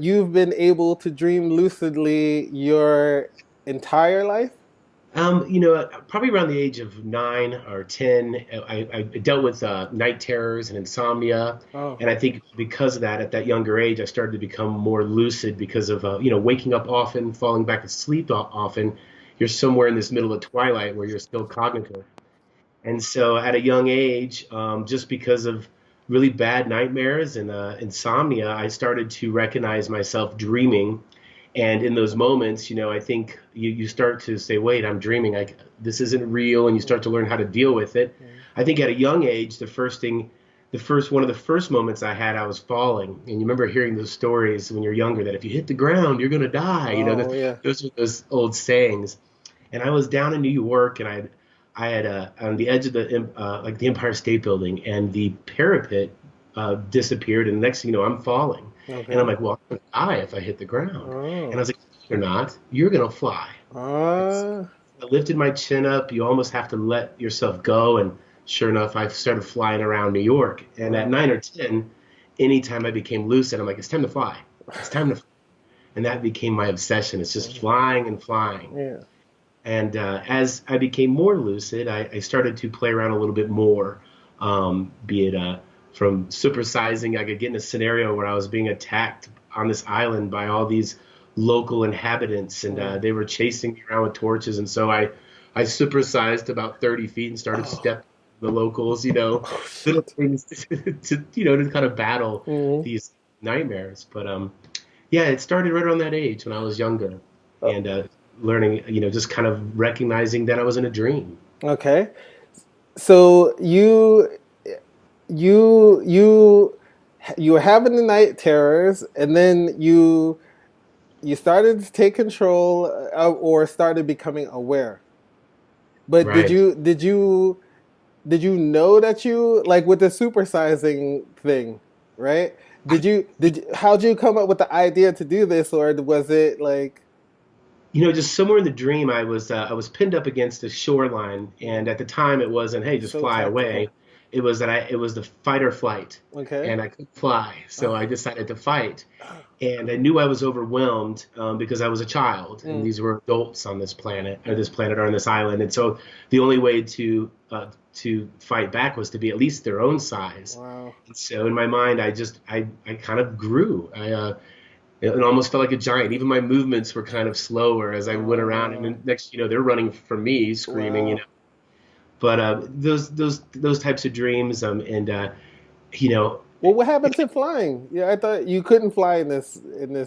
you've been able to dream lucidly your entire life? Probably around the age of 9 or 10, I dealt with night terrors and insomnia, Oh, and I think because of that, at that younger age, I started to become more lucid because of waking up often, falling back asleep often. You're somewhere in this middle of twilight where you're still cognitive, and so at a young age, just because of really bad nightmares and insomnia, I started to recognize myself dreaming. And in those moments, I think you start to say, wait, I'm dreaming. This isn't real. And you start to learn how to deal with it. mm, I think at a young age, one of the first moments I had, I was falling. And you remember hearing those stories when you're younger that if you hit the ground, you're going to die. oh yeah. Those are those old sayings. And I was down in New York, and I had on the edge of like the Empire State Building, and the parapet disappeared, and the next thing you know, I'm falling, and I'm Okay. like, well, I'm gonna die if I hit the ground, and I Oh. was like, you're not, you're gonna fly. And so Uh, I lifted my chin up. You almost have to let yourself go, and sure enough, I started flying around New York, and at wow. 9 or 10, anytime I became lucid, I'm like, it's time to fly, it's time to, and that became my obsession. It's just flying and flying. Yeah. And as I became more lucid, I started to play around a little bit more, be it from supersizing. I could get in a scenario where I was being attacked on this island by all these local inhabitants, and Mm. they were chasing me around with torches. And so I supersized about 30 feet and started Oh. stepping the locals, Oh little shit. things to kind of battle Mm. these nightmares. But yeah, it started right around that age when I was younger, and learning, just kind of recognizing that I was in a dream. Okay. So you you were having the night terrors, and then you started to take control, or started becoming aware. But Right. did you know that you, like with the supersizing thing, right? How'd you come up with the idea to do this, or was it like? Just somewhere in the dream, I was pinned up against a shoreline, and Mm, at the time, it wasn't, hey, just so fly away. tactical. It was the fight or flight, Okay. and I couldn't fly, so I Ah, decided to fight. And I knew I was overwhelmed, because I was a child, and mm, these were adults on this planet or on this island, and so the only way to fight back was to be at least their own size. wow. And so in my mind, I kind of grew. It almost felt like a giant. Even my movements were kind of slower as I went around, and Uh, then next, they're running from me, screaming. wow. But those types of dreams, and you know, Well, what happened to flying? Yeah, I thought you couldn't fly in this.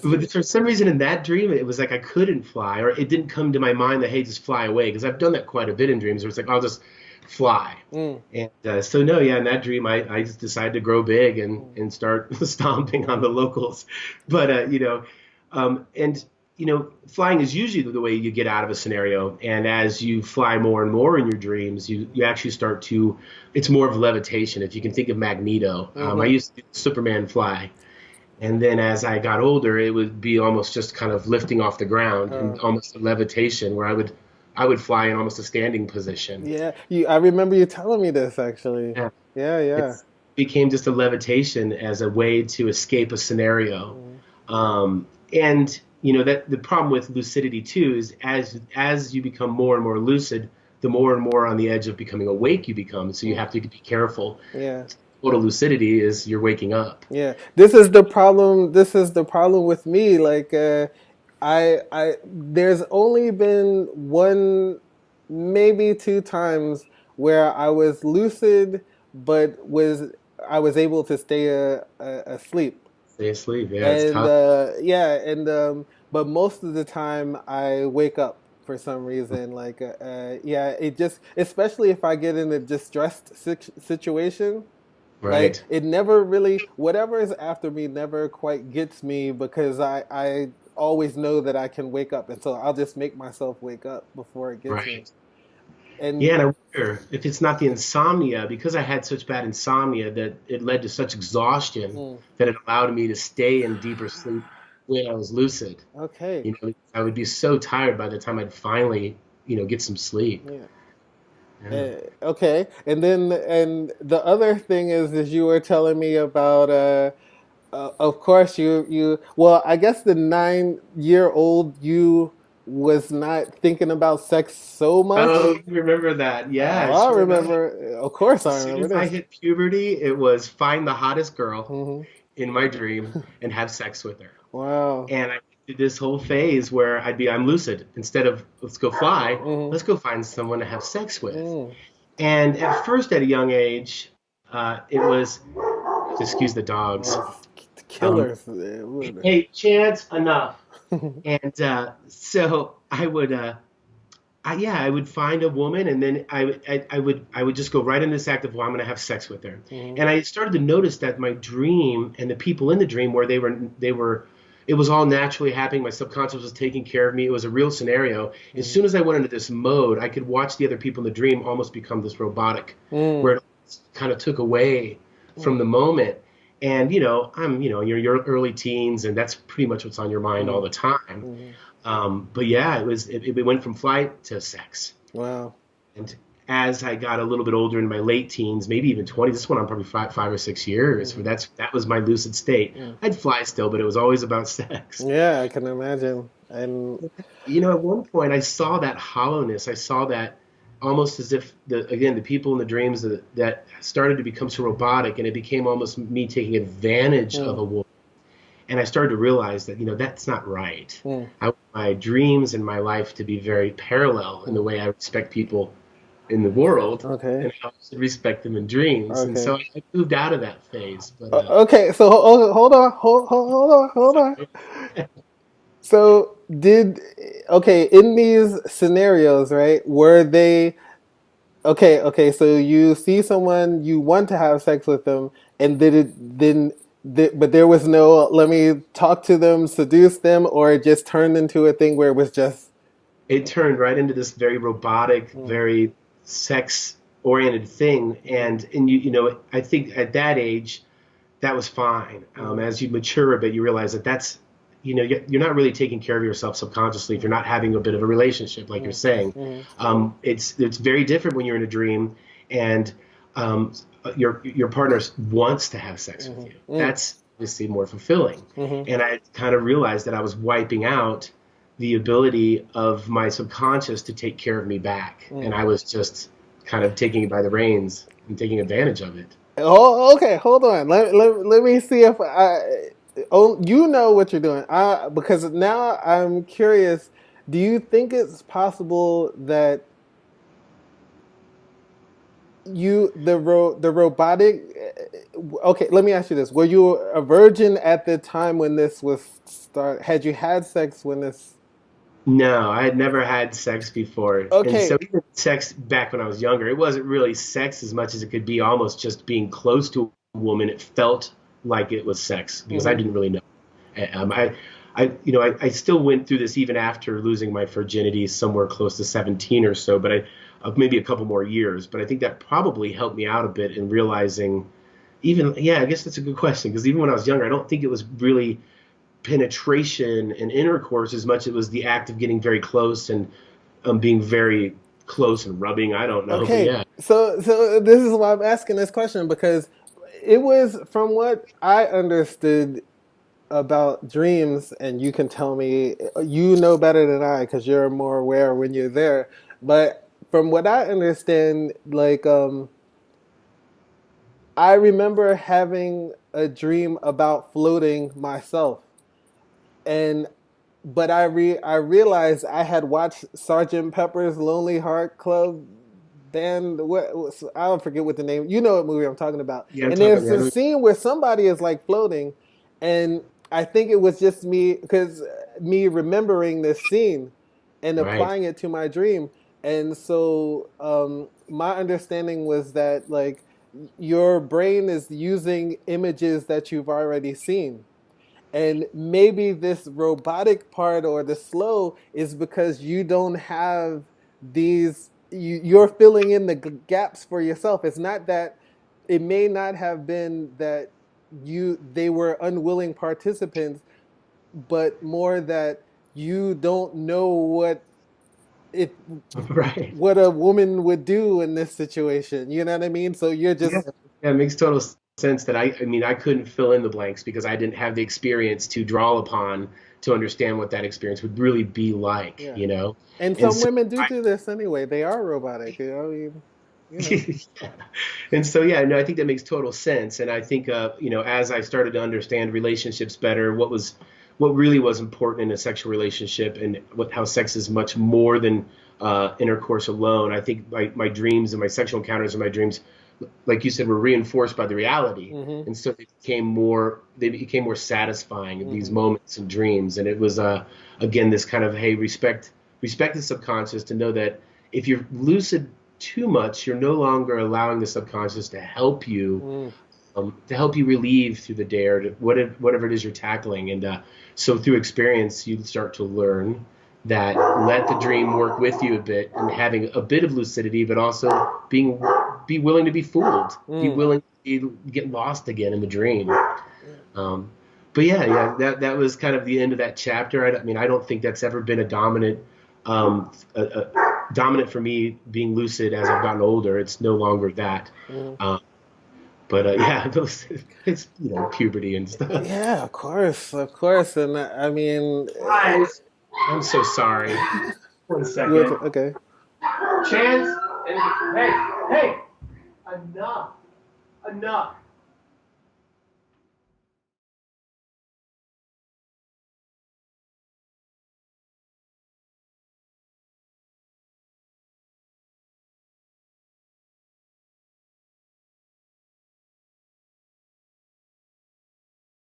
but for some reason in that dream, it was like I couldn't fly, or it didn't come to my mind that, hey, just fly away, because I've done that quite a bit in dreams, where it's like I'll just fly. Mm, And so no, yeah, in that dream, I just decided to grow big and mm, start stomping on mm. the locals. But and flying is usually the way you get out of a scenario. And as you fly more and more in your dreams, you actually start to. It's more of levitation. If you can think of Magneto, I Mm-hmm. used to do Superman fly, and then as I got older, it would be almost just kind of lifting off the ground and Uh, almost a levitation, where I would fly in almost a standing position. yeah, I remember you telling me this actually. Yeah. Yeah, yeah. It became just a levitation as a way to escape a scenario. Mm, And that the problem with lucidity too is as you become more and more lucid, the more and more on the edge of becoming awake you become. So you mm, have to be careful. yeah. Total lucidity is you're waking up. Yeah, this is the problem. This is the problem with me. Like, there's only been one, maybe two times where I was lucid, but I was able to stay asleep. Stay asleep. Yeah, it's And tough. yeah, and but most of the time I wake up for some reason. Like, yeah, it just, especially if I get in a distressed situation, like Right. it never really, whatever is after me never quite gets me, because I always know that I can wake up, and so I'll just make myself wake up before it gets me. Right. Yeah, And and I wonder if it's not the insomnia, because I had such bad insomnia that it led to such exhaustion mm, that it allowed me to stay in deeper sleep when I was lucid. okay, I would be so tired by the time I'd finally, get some sleep. yeah. Yeah. Okay, and then and the other thing is you were telling me about Of course, you. Well, I guess the 9-year-old you was not thinking about sex so Oh, much. you remember that? Yeah, I sure enough. remember. Of course, As I soon remember as I this. hit puberty, it was find the hottest girl Hmm. in my dream and have sex with her. Wow. And I did this whole phase where I'm lucid. Instead of let's go fly, Hmm. let's go find someone to have sex with. Mm. And at first, at a young age, it was, excuse the dogs. Oh, Um, killers. hey, Chance, enough. And so I would find a woman, and then I would just go right into this act of, well, I'm going to have sex with her. Hmm. And I started to notice that my dream and the people in the dream, where they were, it was all naturally happening. My subconscious was taking care of me. It was a real scenario. As Hmm. soon as I went into this mode, I could watch the other people in the dream almost become this robotic, Mm. where it kind of took away from Mm. the moment. And I'm your early teens, and that's pretty much what's on your mind all Mm. the time. Mm. But yeah, it went from flight to sex. Wow. And as I got a little bit older in my late teens, maybe even 20, this went on probably 5 or 6 years. Hmm. That was my lucid state. Mm. I'd fly still, but it was always about sex. Yeah, I can imagine. And At one point, I saw that hollowness. I saw that almost as if the people in the dreams that started to become so robotic, and it became almost me taking advantage of mm. a woman. And I started to realize that that's not right. Mm. I want my dreams and my life to be very parallel in the Mm. way I respect people in the world, Okay. and how I should respect them in dreams. And Okay. so I moved out of that phase. But Okay. So hold on. Hold on. So did okay in these scenarios, right? Were they okay? Okay. So you see someone you want to have sex with them, and did it then? But there was no let me talk to them, seduce them, or it just turned into a thing where it was just. it turned right into this very robotic, Mm. very sex oriented thing. Mm. And I think at that age, that was fine. Mm. As you mature a bit, you realize that you're not really taking care of yourself subconsciously if you're not having a bit of a relationship, like you're Mm. saying. Mm. It's very different when you're in a dream and um, your partner wants to have sex with Mm. you. Mm. That's obviously more fulfilling. Mm. And I kind of realized that I was wiping out the ability of my subconscious to take care of me back, and Mm. I was just kind of taking it by the reins and taking advantage of it. Oh, okay. Hold on. Let me see if I. Oh, you know what you're doing. Because now I'm curious. Do you think it's possible that the robotic? Okay, let me ask you this: were you a virgin at the time when this was start? Had you had sex when this? No, I had never had sex before. And Okay. so even sex back when I was younger, it wasn't really sex as much as it could be almost just being close to a woman. It felt like it was sex because I Hmm. didn't really know. I still went through this even after losing my virginity somewhere close to 17 or so, but maybe a couple more years. But I think that probably helped me out a bit in realizing yeah, I guess that's a good question because even when I was younger, I don't think it was really penetration and intercourse as much as it was the act of getting very close and being very close and rubbing. I don't know, but Okay. yeah, So this is why I'm asking this question because it was from what I understood about dreams, and you can tell me you know better than I because you're more aware when you're there. But from what I understand, like I remember having a dream about floating myself, and but I realized I had watched Sergeant Pepper's Lonely Heart Club Band. I don't forget what the name. You know what movie I'm talking about. yeah, I'm And talking. there's Yeah, a scene where somebody is like floating, and I think it was just me because me remembering this scene and right. applying it to my dream. And so my understanding was that like your brain is using images that you've already seen, and maybe this robotic part or the slow is because you don't have these, you're filling in the gaps for yourself. It's not that, it may not have been that they were unwilling participants, but more that you don't know it Right. what a woman would do in this situation. You know what I mean? So you're Yeah, just yeah, it makes total sense. sense that I mean, I couldn't fill in the blanks because I didn't have the experience to draw upon to understand what that experience would really be like, Yeah. you know? And And some so women do I, do this anyway. They are robotic. I mean, you know. and so, yeah, no, I think that makes total sense. And I think, as I started to understand relationships better, what really was important in a sexual relationship and how sex is much more than intercourse alone. I think my dreams and my sexual encounters and my dreams, like you said, were reinforced by the reality. Mm-hmm. And so they became more satisfying, these Mm-hmm. moments and dreams. And it was, again, this kind of, hey, respect the subconscious, to know that if you're lucid too much, you're no longer allowing the subconscious Mm. to help you relieve through the day, or whatever it is you're tackling. And so through experience, you start to learn that let the dream work with you a bit, and having a bit of lucidity, but also be willing to be fooled, be Mm. willing to get lost again in the dream. Yeah. Um, but yeah, that was kind of the end of that chapter. I mean, I don't think that's ever been dominant for me being lucid as I've gotten older. It's no longer that. Mm. Um, but yeah, it's puberty and stuff. Yeah, of course, of course. And I mean, Guys, I'm so sorry. 1 second. okay. Chance and hey, enough, enough.